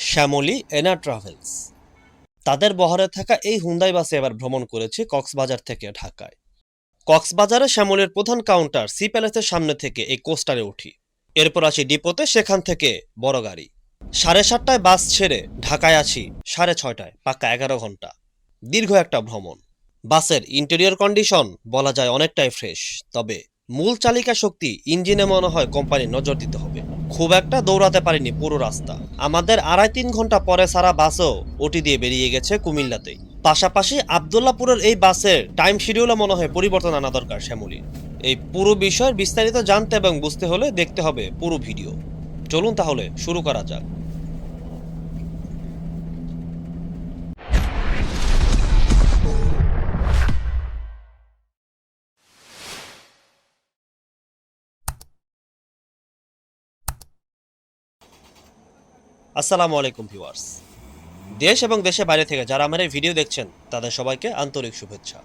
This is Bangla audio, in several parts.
শ্যামলী এনা ট্রাভেলস তাদের বহরে থাকা এই হুন্দাই বাসে এবার ভ্রমণ করেছে কক্সবাজার থেকে ঢাকায়। কক্সবাজারে শ্যামলীর প্রধান কাউন্টার সি প্যালেসের সামনে থেকে এই কোস্টারে উঠি। এরপর আসি ডিপোতে, সেখান থেকে বড় গাড়ি। 7:30টায় বাস ছেড়ে ঢাকায় আসি 6:30টায়, পাক্কা 11 ঘন্টা। দীর্ঘ একটা ভ্রমণ। বাসের ইন্টেরিয়র কন্ডিশন বলা যায় অনেকটাই ফ্রেশ, তবে মূল চালিকা শক্তি ইঞ্জিনে মনে হয় কোম্পানির নজর দিতে হবে। খুব একটা দৌড়াতে পারিনি পুরো রাস্তা। আমাদের 2.5-3 ঘন্টা পরে সারা বাসও ওটি দিয়ে বেরিয়ে গেছে কুমিল্লাতেই। পাশাপাশি আবদুল্লাপুরের এই বাসের টাইম শিডিউলে মনে হয় পরিবর্তন আনা দরকার শ্যামলীর। এই পুরো বিষয়ের বিস্তারিত জানতে এবং বুঝতে হলে দেখতে হবে পুরো ভিডিও। চলুন তাহলে শুরু করা যাক। আসসালামু আলাইকুম ভিউয়ার্স। দেশ এবং দেশের বাইরে থেকে যারা আমার এই ভিডিও দেখছেন তাদের সবাইকে আন্তরিক শুভেচ্ছা।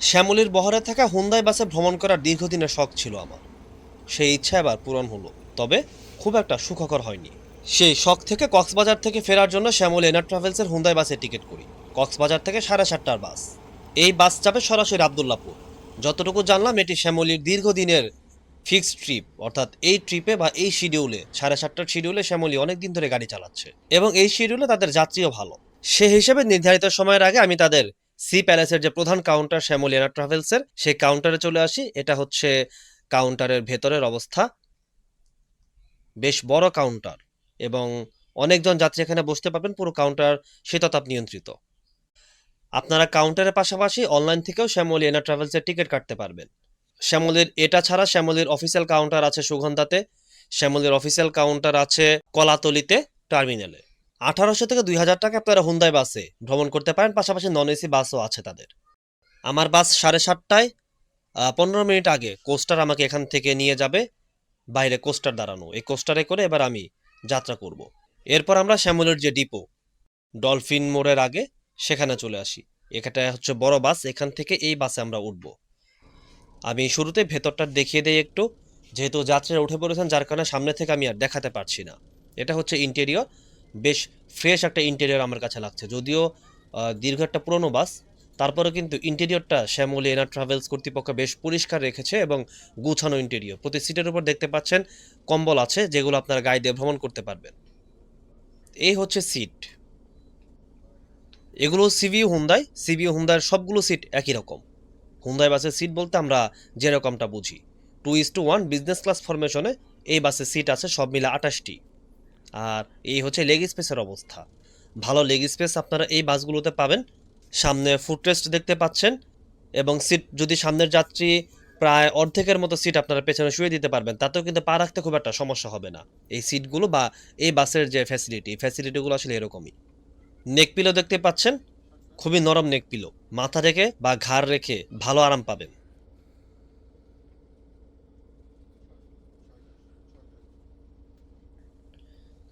শ্যামলীর বহরে থাকা হুন্দাই বাসে ভ্রমণ করার দীর্ঘদিনের শখ ছিল আমার। সেই ইচ্ছা এবার পূরণ হলো, তবে খুব একটা সুখকর হয়নি। সেই শখ থেকে কক্সবাজার থেকে ফেরার জন্য শ্যামলী এনার ট্রাভেলসের হুন্দাই বাসে টিকিট করি। কক্সবাজার থেকে 7:30টার বাস। এই বাস যাবে সরাসরি আবদুল্লাপুর। যতটুকু জানলাম এটি শ্যামলীর দীর্ঘদিনের ফিক্সড ট্রিপ, অর্থাৎ এই ট্রিপে বা এই শিডিউলে 7:30টার শিডিউলে শ্যামলী অনেকদিন ধরে গাড়ি চালাচ্ছে এবং এই শিডিউলে তাদের যাত্রীও ভালো। সে হিসেবে নির্ধারিত সময়ের আগে আমি তাদের সি প্যালেসের যে প্রধান কাউন্টার শ্যামলী এনার ট্রাভেলসের, সেই কাউন্টারে চলে আসি। এটা হচ্ছে কাউন্টারের ভেতরের অবস্থা। বেশ বড় কাউন্টার এবং অনেকজন যাত্রী এখানে বসতে পারবেন। পুরো কাউন্টার শীতাতাপ নিয়ন্ত্রিত। আপনারা কাউন্টারের পাশাপাশি অনলাইন থেকেও শ্যামলী এনা ট্রাভেলসের টিকিট কাটতে পারবেন। শ্যামলীর এটা ছাড়া শ্যামলীর অফিসিয়াল কাউন্টার আছে সুগন্ধাতে, শ্যামলীর অফিসিয়াল কাউন্টার আছে কলাতলিতে টার্মিনালে। 1800 থেকে 2000 টাকা আপনারা হুন্দাই বাসে ভ্রমণ করতে পারেন, পাশাপাশি নন এসি বাসও আছে তাদের। আমার বাস 7:30টায়, 15 মিনিট আগে কোস্টার আমাকে এখান থেকে নিয়ে যাবে। বাইরে কোস্টার দাঁড়ানো, এই কোস্টারে করে এবার আমি যাত্রা করব। এরপর আমরা শ্যামলীর যে ডিপো ডলফিন মোড়ের আগে, সেখানে চলে আসি। এটা হচ্ছে বড় বাস, এখান থেকে এই বাসে আমরা উঠব। আমি শুরুতে ভেতরটা দেখিয়ে দেই একটু, যেহেতু যাত্রীরা উঠে পড়েছেন যার কারণে সামনে থেকে আমি আর দেখাতে পারছি না। এটা হচ্ছে ইন্টেরিয়র। বেশ ফ্রেশ একটা ইন্টেরিয়র আমার কাছে লাগছে, যদিও দীর্ঘ একটা পুরনো বাস, তারপরে কিন্তু ইন্টেরিয়রটা শ্যামলী এনার ট্রাভেলস কর্তৃপক্ষ বেশ পরিষ্কার রেখেছে এবং গুছানো ইন্টেরিয়র। প্রতি সিটের উপর দেখতে পাচ্ছেন কম্বল আছে, যেগুলো আপনারা গায়ে দিয়ে ভ্রমণ করতে পারবেন। এই হচ্ছে সিট। এগুলো সিবিইউ হুন্দার সবগুলো সিট একই রকম। হুন্দাই বাসের সিট বলতে আমরা যেরকমটা বুঝি 2:1 বিজনেস ক্লাস ফরমেশনে এই বাসের সিট আছে সব মিলে 28টি। আর এই হচ্ছে লেগ স্পেসের অবস্থা। ভালো লেগ স্পেস আপনারা এই বাসগুলোতে পাবেন। সামনে ফুটরেস্ট দেখতে পাচ্ছেন এবং সিট, যদি সামনের যাত্রী প্রায় অর্ধেকের মতো সিট আপনারা পেছনে শুয়ে দিতে পারবেন, তাতেও কিন্তু পা রাখতে খুব একটা সমস্যা হবে না। এই সিটগুলো বা এই বাসের যে ফ্যাসিলিটিগুলো আসলে এরকমই। নেক পিলো দেখতে পাচ্ছেন, খুবই নরম নেক পিলো। মাথা রেখে বা ঘাড় রেখে ভালো আরাম পাবেন।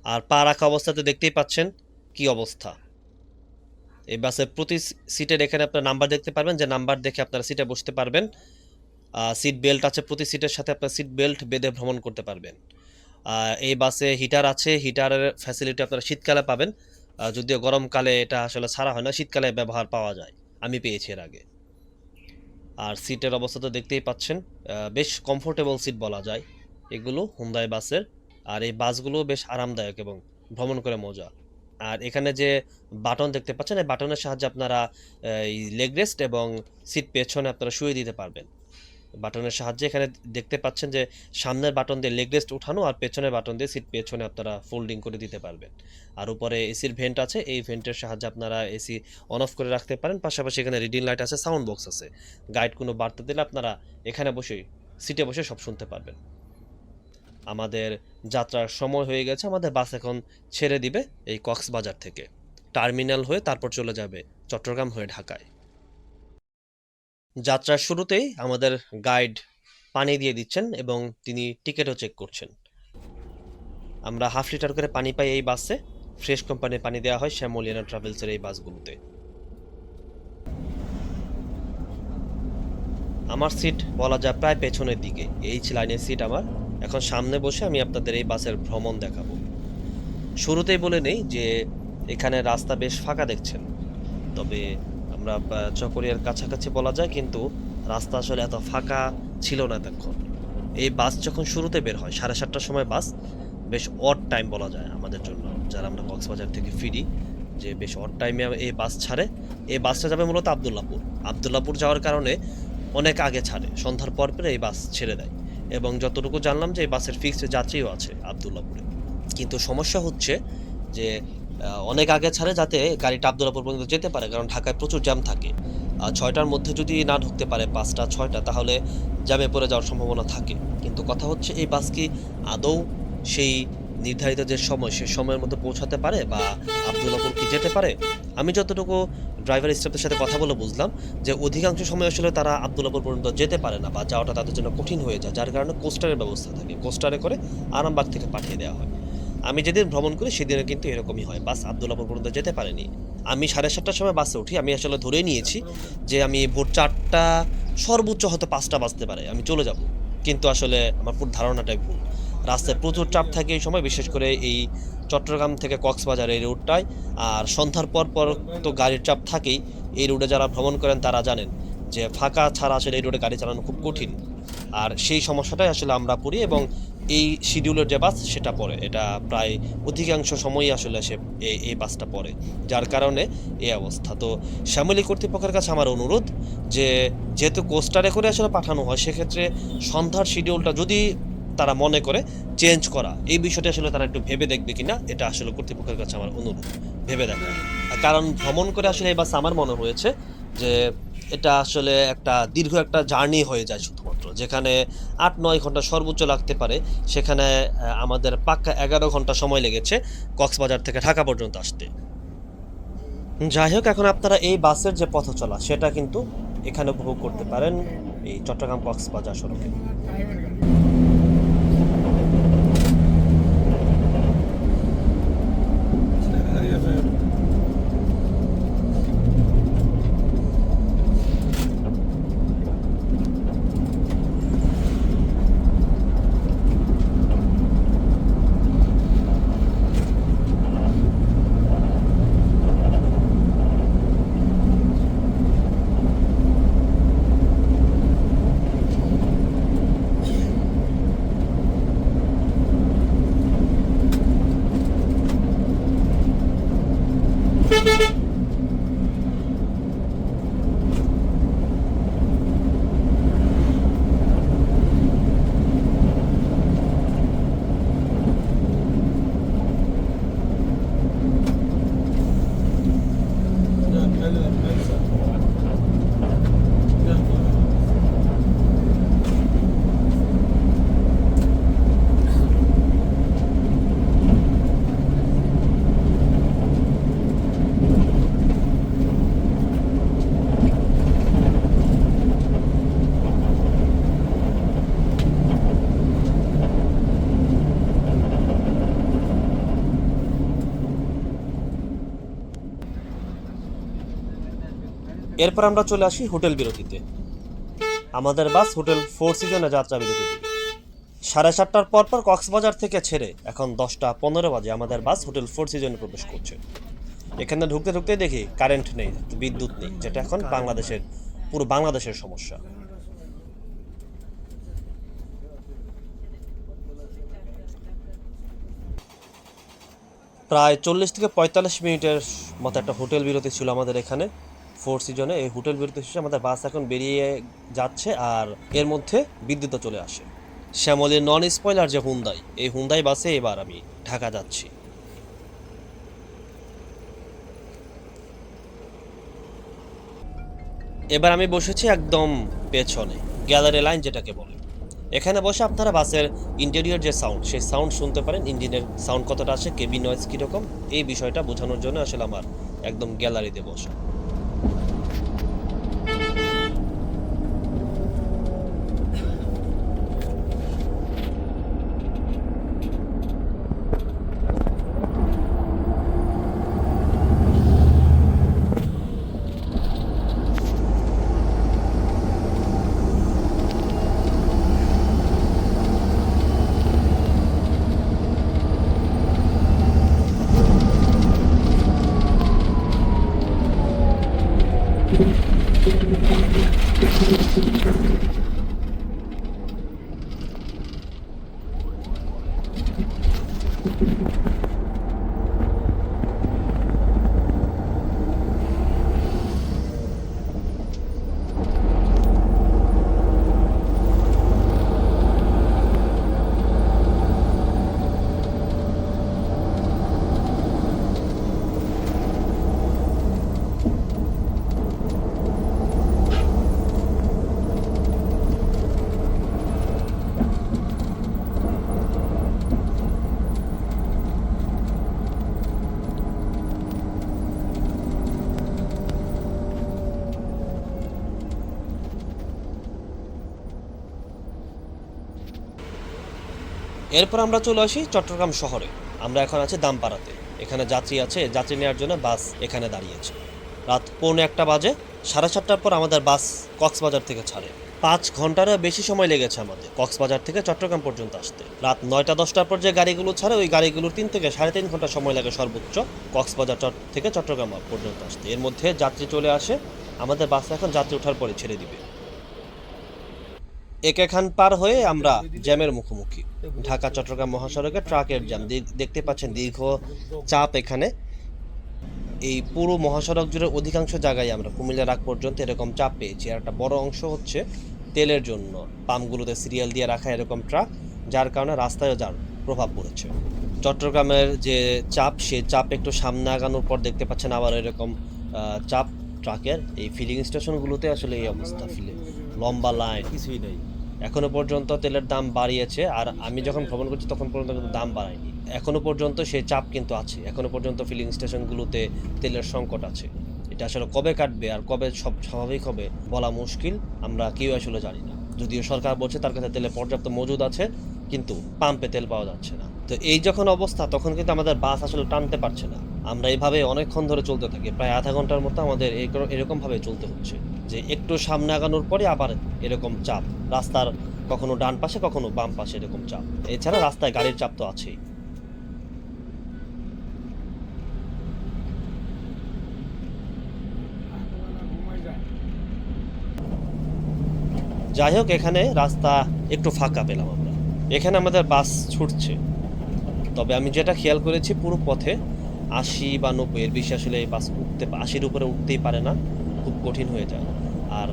আর পা রাখা অবস্থাতে দেখতেই পাচ্ছেন কি অবস্থা। এই বাসের প্রতি সিটের এখানে আপনার নাম্বার দেখতে পারবেন, যে নাম্বার দেখে আপনারা সিটে বসতে পারবেন। সিট বেল্ট আছে প্রতি সিটের সাথে, আপনার সিট বেল্ট বেঁধে ভ্রমণ করতে পারবেন। এই বাসে হিটার আছে, হিটারের ফ্যাসিলিটি আপনারা শীতকালে পাবেন। যদিও গরমকালে এটা আসলে ছাড়া হয় না, শীতকালে ব্যবহার পাওয়া যায়, আমি পেয়েছি এর আগে। আর সিটের অবস্থা তো দেখতেই পাচ্ছেন, বেশ কমফোর্টেবল সিট বলা যায় এগুলো হুন্দাই বাসের। আর এই বাসগুলো বেশ আরামদায়ক এবং ভ্রমণ করে মজা। আর এখানে যে বাটন দেখতে পাচ্ছেন, এই বাটনের সাহায্যে আপনারা এই লেগ রেস্ট এবং সিট পেছনে আপনারা শুয়ে দিতে পারবেন। বাটনের সাহায্যে এখানে দেখতে পাচ্ছেন যে সামনের বাটন দিয়ে লেগ রেস্ট উঠানো আর পেছনের বাটন দিয়ে সিট পেছনে আপনারা ফোল্ডিং করে দিতে পারবেন। আর উপরে এসির ভেন্ট আছে, এই ভেন্টের সাহায্যে আপনারা এসি অন অফ করে রাখতে পারেন। পাশাপাশি এখানে রিডিং লাইট আছে, সাউন্ড বক্স আছে। গাইড কোনো বার্তা দিলে আপনারা এখানে বসেই সিটে বসে সব শুনতে পারবেন। আমাদের যাত্রার সময় হয়ে গেছে, আমাদের বাস এখন ছেড়ে দিবে এই কক্সবাজার থেকে টার্মিনাল হয়ে, তারপর চলে যাবে চট্টগ্রাম হয়ে ঢাকায়। যাত্রার শুরুতেই আমাদের গাইড পানি দিয়ে দিচ্ছেন এবং তিনি টিকিটও চেক করছেন। আমরা 1/2 লিটার করে পানি পাই এই বাসে। ফ্রেশ কোম্পানির পানি দেওয়া হয় শ্যামলী এনা ট্রাভেলসের এই বাসগুলোতে। আমার সিট বলা যায় প্রায় পেছনের দিকে, এইচ লাইনের সিট আমার। এখন সামনে বসে আমি আপনাদের এই বাসের ভ্রমণ দেখাবো। শুরুতেই বলে নেই যে এখানে রাস্তা বেশ ফাঁকা দেখছেন, তবে আমরা চকরিয়ার কাছাকাছি বলা যায়, কিন্তু রাস্তা আসলে এত ফাঁকা ছিল না এতক্ষণ। এই বাস যখন শুরুতে বের হয় 7:30টার সময় বাস, বেশ অড টাইম বলা যায় আমাদের জন্য যারা আমরা কক্সবাজার থেকে ফিরি, যে বেশ অড টাইমে এই বাস ছাড়ে। এই বাসটা যাবে মূলত আবদুল্লাপুর যাওয়ার কারণে অনেক আগে ছাড়ে, সন্ধ্যার পর পরে এই বাস ছেড়ে দেয়। এবং যতটুকু জানলাম যে এই বাসের ফিক্সড যাত্রীও আছে আবদুল্লাপুরে। কিন্তু সমস্যা হচ্ছে যে অনেক আগে ছাড়ে যাতে গাড়িটা আবদুল্লাপুর পর্যন্ত যেতে পারে, কারণ ঢাকায় প্রচুর জ্যাম থাকে। 6টার মধ্যে যদি না ঢুকতে পারে, 5টা 6টা, তাহলে জ্যামে পড়ে যাওয়ার সম্ভাবনা থাকে। কিন্তু কথা হচ্ছে এই বাস কি আদৌ সেই নির্ধারিত যে সময় সে সময়ের মধ্যে পৌঁছাতে পারে বা আবদুল্লাপুর কি যেতে পারে? আমি যতটুকু ড্রাইভার স্টাফদের সাথে কথা বলে বুঝলাম যে অধিকাংশ সময় আসলে তারা আবদুল্লাপুর পর্যন্ত যেতে পারে না বা যাওয়াটা তাদের জন্য কঠিন হয়ে যায়, যার কারণে কোস্টারের ব্যবস্থা থাকে, কোস্টারে করে আরামবাগ থেকে পাঠিয়ে দেওয়া হয়। আমি যেদিন ভ্রমণ করি সেদিনে কিন্তু এরকমই হয়, বাস আবদুল্লাপুর পর্যন্ত যেতে পারেনি। আমি 7:30টার সময় বাসে উঠি, আমি আসলে ধরেই নিয়েছি যে আমি ভোর 4টা, সর্বোচ্চ হয়তো 5টা বাজতে পারে আমি চলে যাব। কিন্তু আসলে আমার পুরো ধারণাটাই ভুল। রাস্তায় প্রচুর চাপ থাকে এই সময়, বিশেষ করে এই চট্টগ্রাম থেকে কক্সবাজার এই রুটটায়। আর সন্ধ্যার পর পর তো গাড়ির চাপ থাকেই। এই রুটে যারা ভ্রমণ করেন তারা জানেন যে ফাঁকা ছাড়া আসলে এই রুটে গাড়ি চালানো খুব কঠিন। আর সেই সমস্যাটাই আসলে আমরা পড়ি, এবং এই শিডিউলের যে বাস সেটা পড়ে, এটা প্রায় অধিকাংশ সময়ই আসলে সে এই বাসটা পড়ে, যার কারণে এই অবস্থা। তো শ্যামলী কর্তৃপক্ষের কাছে আমার অনুরোধ যে যেহেতু কোস্টারে করে আসলে পাঠানো হয়, সেক্ষেত্রে সন্ধ্যার শিডিউলটা যদি তারা মনে করে চেঞ্জ করা, এই বিষয়টা আসলে তারা একটু ভেবে দেখবে কিনা, এটা আসলে কর্তৃপক্ষের কাছে আমার অনুরোধ ভেবে দেখা। কারণ ভ্রমণ করে আসলে এই বাস আমার মনে হয়েছে যে এটা আসলে একটা দীর্ঘ একটা জার্নি হয়ে যায়, শুধুমাত্র যেখানে 8-9 ঘন্টা সর্বোচ্চ লাগতে পারে, সেখানে আমাদের পাক্কা 11 ঘন্টা সময় লেগেছে কক্সবাজার থেকে ঢাকা পর্যন্ত আসতে। যাই হোক, এখন আপনারা এই বাসের যে পথ চলা সেটা কিন্তু এখানে উপভোগ করতে পারেন এই চট্টগ্রাম কক্সবাজার সড়কে। এরপর আমরা চলে আসি হোটেল বিরতিতে। আমাদের বাস হোটেল ফোর সিজনে যাত্রা বিরতি দিবে 7:30টার পর পর কক্সবাজার থেকে ছেড়ে এখন 10টা 15 বাজে আমাদের বাস হোটেল ফোর সিজনে প্রবেশ করছে। এখানে ঢুকতে ঢুকতে দেখি কারেন্ট নেই, বিদ্যুৎ নেই, যেটা এখন পুরো বাংলাদেশের সমস্যা। প্রায় 40 থেকে 45 মিনিটের মতো একটা হোটেল বিরতি ছিল আমাদের এখানে ফোর সিজনে। এই হোটেল বিরতি শেষে আমাদের বাস এখন বেরিয়ে যাচ্ছে, আর এর মধ্যে বিদ্যুৎও চলে আসে। শ্যামলের নন স্পয়লার যে হুন্দাই, এই হুন্দাই বাসে এবার আমি ঢাকা যাচ্ছি। এবার আমি বসেছি একদম পেছনে, গ্যালারি লাইন যেটাকে বলে। এখানে বসে আপনারা বাসের ইন্টেরিয়র যে সাউন্ড, সেই সাউন্ড শুনতে পারেন, ইঞ্জিনের সাউন্ড কতটা আসে, কেবিন নয়েজ কীরকম, এই বিষয়টা বোঝানোর জন্য আসলে আমার একদম গ্যালারিতে বসা। এরপর আমরা চলে আসি চট্টগ্রাম শহরে। আমরা এখন আছি দামপাড়াতে। এখানে যাত্রী আছে, যাত্রী নেওয়ার জন্য বাস এখানে দাঁড়িয়েছে। রাত 1:45 বাজে। 7:30টার পর আমাদের বাস কক্সবাজার থেকে ছাড়ে। 5 ঘন্টারও বেশি সময় লেগেছে আমাদের কক্সবাজার থেকে চট্টগ্রাম পর্যন্ত আসতে। রাত 9টা-10টার পর যে গাড়িগুলো ছাড়ে ওই গাড়িগুলোর 3 থেকে 3.5 ঘন্টা সময় লাগে সর্বোচ্চ কক্সবাজার থেকে চট্টগ্রাম পর্যন্ত আসতে। এর মধ্যে যাত্রী চলে আসে। আমাদের বাস এখন যাত্রী ওঠার পরে ছেড়ে দিবে। একে খান পার হয়ে আমরা জ্যামের মুখোমুখি। ঢাকা চট্টগ্রাম মহাসড়কে ট্রাকের জ্যাম দেখতে পাচ্ছেন, দীর্ঘ চাপ এখানে। এই পুরো মহাসড়ক জুড়ে অধিকাংশ জায়গায় আমরা কুমিল্লার আগ পর্যন্ত এরকম চাপ পেয়েছি। আর একটা বড় অংশ হচ্ছে তেলের জন্য পাম্পগুলোতে সিরিয়াল দিয়ে রাখা এরকম ট্রাক, যার কারণে রাস্তায় যার প্রভাব পড়েছে। চট্টগ্রামের যে চাপ, সে চাপ একটু সামনে আগানোর পর দেখতে পাচ্ছেন আবার এরকম চাপ ট্রাকের। এই ফিলিং স্টেশনগুলোতে আসলে এই অবস্থা, লম্বা লাইন, কিছুই নেই। এখনো পর্যন্ত তেলের দাম বাড়িয়েছে, আর আমি যখন ভ্রমণ করছি তখন পর্যন্ত কিন্তু দাম বাড়ায়নি। এখনো পর্যন্ত সেই চাপ কিন্তু আছে। এখনো পর্যন্ত ফিলিং স্টেশনগুলোতে তেলের সংকট আছে। এটা আসলে কবে কাটবে আর কবে সব স্বাভাবিক হবে বলা মুশকিল। আমরা কেউ আসলে জানি না। যদিও সরকার বলছে তার কাছে তেলের পর্যাপ্ত মজুদ আছে, কিন্তু পাম্পে তেল পাওয়া যাচ্ছে না। তো এই যখন অবস্থা, তখন কিন্তু আমাদের বাস আসলে টানতে পারছে না। আমরা এইভাবে অনেকক্ষণ ধরে চলতে থাকি, প্রায় আধা ঘন্টার মতো আমাদের এরকমভাবে চলতে হচ্ছে, যে একটু সামনে আগানোর পরে আবার এরকম চাপ। রাস্তার কখনো ডান পাশে কখনো বাম পাশে এরকম চাপ। এছাড়া রাস্তায় গাড়ির চাপ তো আছেই। যাই হোক, এখানে রাস্তা একটু ফাঁকা পেলাম আমরা। এখানে আমাদের বাস ছুটছে। তবে আমি যেটা খেয়াল করেছি, পুরো পথে 80 বা 90 এর বেশি আসলে এই বাস 80-র উপরে উঠতেই পারে না, খুব কঠিন হয়ে যায়। আর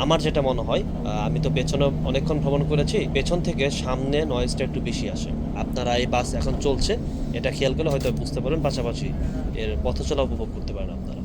আমার যেটা মনে হয়, আমি তো পেছনে অনেকক্ষণ ভ্রমণ করেছি, পেছন থেকে সামনে নয়েজটা একটু বেশি আসে। আপনারা এই বাস এখন চলছে, এটা খেয়াল করলে হয়তো বুঝতে পারেন, পাশাপাশি এর পথ চলা উপভোগ করতে পারেন আপনারা।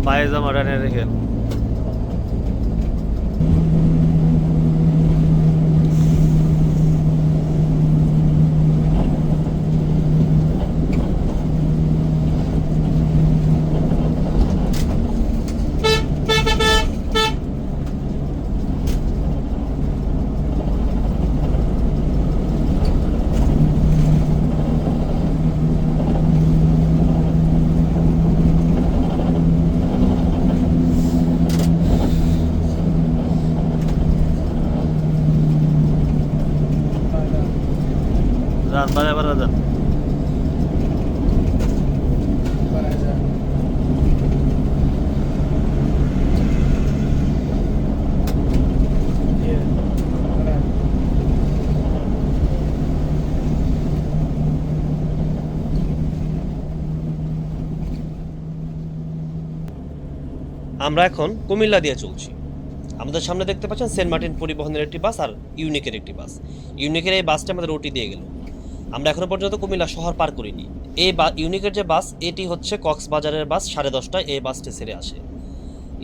পায়ে জামা টানে রেখে যান, বারে যান। আমরা এখন কুমিল্লা দিয়ে চলছি। আমাদের সামনে দেখতে পাচ্ছেন সেন্ট মার্টিন পরিবহনের একটি বাস আর ইউনিকের একটি বাস। ইউনিকের এই বাসটা আমাদের ওটি দিয়ে গেল। আমরা এখনো পর্যন্ত কুমিল্লা শহর পার করিনি। এই ইউনিকের যে বাস, এটি হচ্ছে কক্সবাজারের বাস। 10:30টায় এই বাসটি ছেড়ে আসে।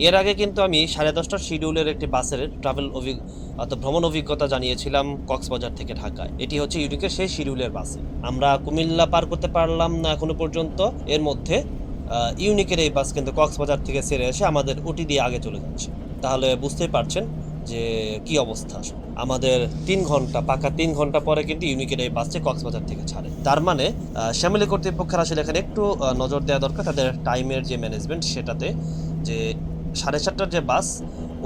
এর আগে কিন্তু আমি 10:30টার শিডিউলের একটি বাসের অর্থাৎ ভ্রমণ অভিজ্ঞতা জানিয়েছিলাম কক্সবাজার থেকে ঢাকায়। এটি হচ্ছে ইউনিকের সেই শিডিউলের বাসে। আমরা কুমিল্লা পার করতে পারলাম না এখনো পর্যন্ত। এর মধ্যে ইউনিকের এই বাস কিন্তু কক্সবাজার থেকে ছেড়ে এসে আমাদের ওটি দিয়ে আগে চলে যাচ্ছে। তাহলে বুঝতেই পারছেন যে কি অবস্থা। আমাদের 3 ঘন্টা পাকা 3 ঘন্টা পরে কিন্তু ইউনিকের এই বাসটি কক্সবাজার থেকে ছাড়ে। তার মানে শ্যামলী কর্তৃপক্ষের আসলে এখানে একটু নজর দেওয়া দরকার তাদের টাইমের যে ম্যানেজমেন্ট সেটাতে, যে 7:30টার যে বাস,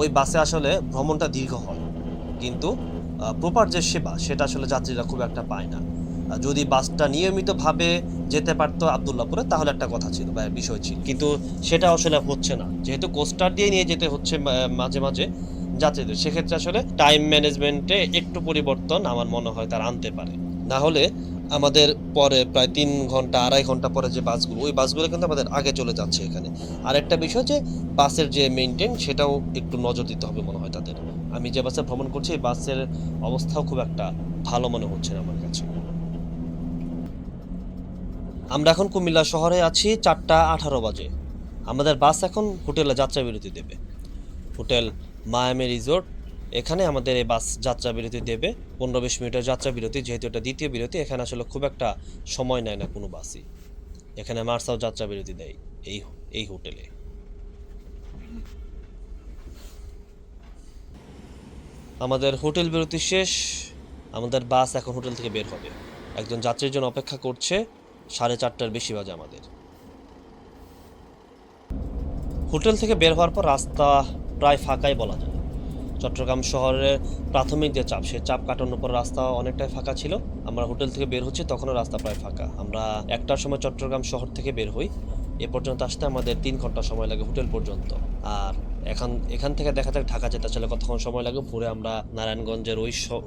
ওই বাসে আসলে ভ্রমণটা দীর্ঘ হয়, কিন্তু প্রপার যে সেবা সেটা আসলে যাত্রীরা খুব একটা পায় না। যদি বাসটা নিয়মিতভাবে যেতে পারতো আবদুল্লাপুরে তাহলে একটা কথা ছিল বা বিষয় ছিল, কিন্তু সেটা আসলে হচ্ছে না। যেহেতু কোস্টার দিয়ে নিয়ে যেতে হচ্ছে মাঝে মাঝে যাত্রীদের, সেক্ষেত্রে আসলে টাইম ম্যানেজমেন্টে একটু পরিবর্তন আমার মনে হয় তারা আনতে পারে। না হলে আমাদের পরে প্রায় 3 ঘন্টা 2.5 ঘন্টা পরে যে বাসগুলো, ওই বাসগুলো কিন্তু আমাদের আগে চলে যাচ্ছে এখানে। আর একটা বিষয় যে বাসের যে মেনটেন সেটাও একটু নজর দিতে হবে মনে হয় তাদের। আমি যে বাসে ভ্রমণ করছি এই বাসের অবস্থাও খুব একটা ভালো মনে হচ্ছে না আমার কাছে। আমরা এখন কুমিল্লা শহরে আছি 4:18 বাজে। আমাদের বাস এখন হোটেলে যাত্রা বিরতি দেবে। হোটেল মায়ামি রিসোর্ট, এখানে আমাদের এই বাস যাত্রা বিরতি দেবে। 15-20 মিনিটের যাত্রা বিরতি, যেহেতু এটা দ্বিতীয় বিরতি, এখানে আসলে খুব একটা সময় নেয় না কোনো বাসই। এখানে মার্সাও যাত্রা বিরতি দেয় এই এই হোটেলে। আমাদের হোটেল বিরতি শেষ। আমাদের বাস এখন হোটেল থেকে বের হবে। একজন যাত্রীর জন্য অপেক্ষা করছে। 4:30টার বেশি বাজে আমাদের। হোটেল থেকে বের হওয়ার পর রাস্তা প্রায় ফাঁকাই বলা যায়। চট্টগ্রাম শহরের প্রাথমিক যে চাপ, সেই চাপ কাটানোর পর রাস্তা অনেকটাই ফাঁকা ছিল। আমরা হোটেল থেকে বের হচ্ছি তখনও রাস্তা প্রায় ফাঁকা। আমরা 1টার সময় চট্টগ্রাম শহর থেকে বের হই। এ পর্যন্ত আসতে আমাদের 3 ঘন্টা সময় লাগে হোটেল পর্যন্ত। আর এখান থেকে দেখা যাক ঢাকা যেতে আসলে কতক্ষণ সময় লাগে। ভোরে আমরা নারায়ণগঞ্জের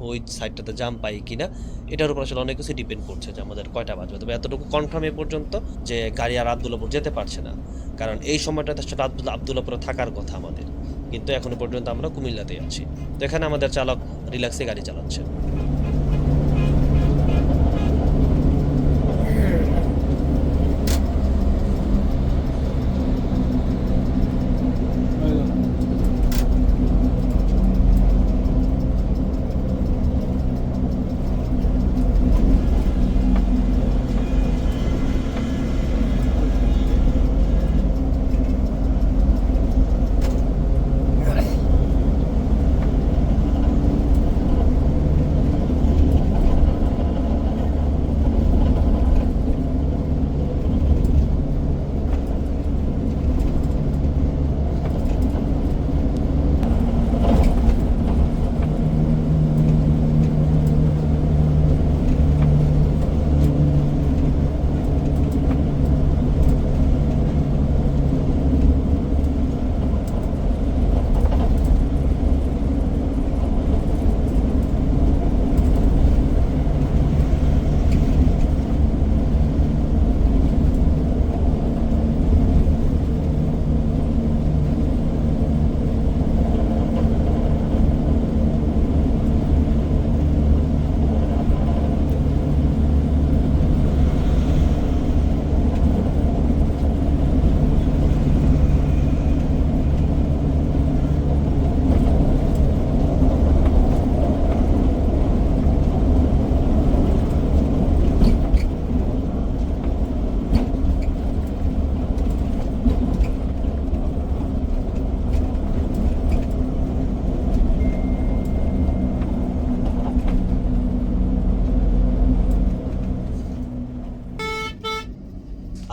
ওই সাইডটাতে জাম পাই কিনা, এটার উপর আসলে অনেক কিছু ডিপেন্ড করছে যে আমাদের কয়টা বাজবে। তবে এতটুকু কনফার্ম এ পর্যন্ত যে গাড়ি আর আবদুল্লাপুর যেতে পারছে না, কারণ এই সময়টাতে আসলে আবদুল্লাপুরে থাকার কথা আমাদের, কিন্তু এখনো পর্যন্ত আমরা কুমিল্লাতেই আছি। তো এখানে আমাদের চালক রিল্যাক্সে গাড়ি চালাচ্ছে।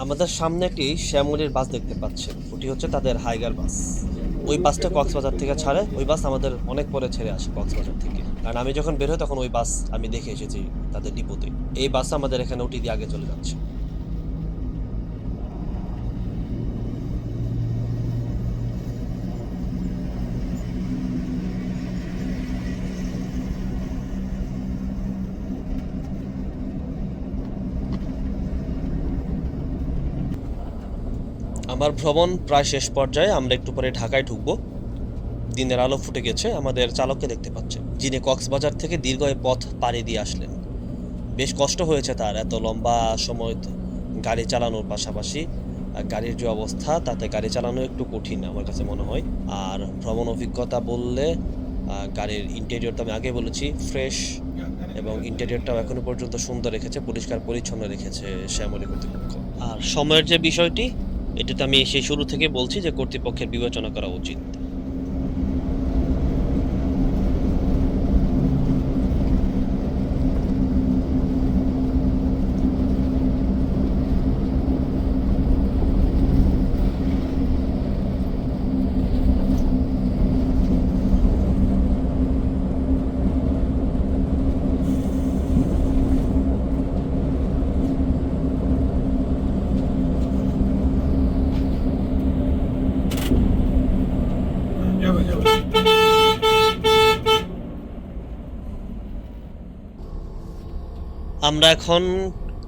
আমাদের সামনে একটি শ্যামলীর বাস দেখতে পাচ্ছেন, ওটি হচ্ছে তাদের হাইগার বাস। ওই বাসটা কক্সবাজার থেকে ছাড়ে। ওই বাস আমাদের অনেক পরে ছেড়ে আসে কক্সবাজার থেকে, কারণ আমি যখন বের হই তখন ওই বাস আমি দেখে এসেছি তাদের ডিপোতে। এই বাস আমাদের এখানে ওটি দিয়ে আগে চলে যাচ্ছে। আমার ভ্রমণ প্রায় শেষ পর্যায়ে। আমরা একটু পরে ঢাকায় ঢুকবো। দিনের আলো ফুটে গেছে। আমাদের চালককে দেখতে পাচ্ছেন, যিনি কক্সবাজার থেকে দীর্ঘ এই পথ পাড়ি দিয়ে আসলেন। বেশ কষ্ট হয়েছে তার এত লম্বা সময় গাড়ি চালানোর পাশাপাশি গাড়ির যে অবস্থা তাতে গাড়ি চালানো একটু কঠিন আমার কাছে মনে হয়। আর ভ্রমণ অভিজ্ঞতা বললে গাড়ির ইন্টেরিয়র তো আমি আগে বলেছি ফ্রেশ, এবং ইন্টেরিয়রটাও এখনো পর্যন্ত সুন্দর রেখেছে, পরিষ্কার পরিচ্ছন্ন রেখেছে শ্যামলী কর্তৃপক্ষ। আর সময়ের যে বিষয়টি, এটা তো আমি সেই শুরু থেকে বলছি যে কর্তৃপক্ষের বিবেচনা করা উচিত। যাবে যাবে। আমরা এখন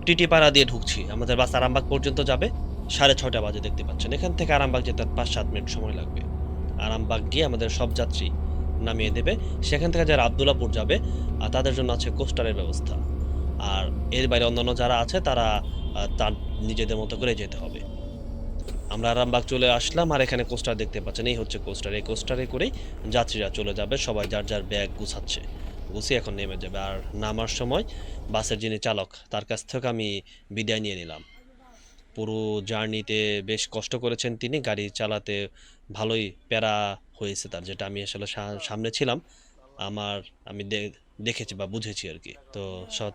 টিটিপাড়া দিয়ে ঢুকছি। আমাদের বাস আরামবাগ পর্যন্ত যাবে। 6:30 বাজে দেখতে পাচ্ছেন। এখান থেকে আরামবাগ যেতে 5-7 মিনিট সময় লাগবে। আরামবাগ গিয়ে আমাদের সব যাত্রী নামিয়ে দেবে। সেখান থেকে যারা আবদুল্লাপুর যাবে তাদের জন্য আছে কোস্টারের ব্যবস্থা। আর এর বাইরে অন্যান্য যারা আছে তারা তার নিজেদের মতো করে যেতে হবে। আমরা আরামবাগ চলে আসলাম, আর এখানে কোস্টার দেখতে পাচ্ছেন, এই হচ্ছে কোস্টার। এই কোস্টারে করেই যাত্রীরা চলে যাবে, সবাই যার যার ব্যাগ গুছাচ্ছে, গুছিয়ে এখন নেমে যাবে। আর নামার সময় বাসের যিনি চালক তার কাছ থেকে আমি বিদায় নিয়ে নিলাম। পুরো জার্নিতে বেশ কষ্ট করেছেন তিনি, গাড়ি চালাতে ভালোই প্যারা হয়েছে তার, যেটা আমি আসলে সামনে ছিলাম, আমার আমি দেখেছি বা বুঝেছি আর কি। তো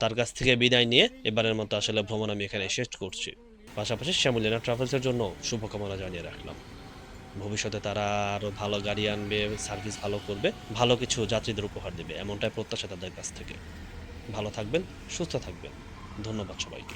তার কাছ থেকে বিদায় নিয়ে এবারের মতো আসলে ভ্রমণ আমি এখানে শেষ করছি। পাশাপাশি শ্যামলীনা ট্রাভেলসের জন্য শুভকামনা জানিয়ে রাখলাম। ভবিষ্যতে তারা আরও ভালো গাড়ি আনবে, সার্ভিস ভালো করবে, ভালো কিছু যাত্রীদের উপহার দেবে, এমনটাই প্রত্যাশা তাদের কাছ থেকে। ভালো থাকবেন, সুস্থ থাকবেন। ধন্যবাদ সবাইকে।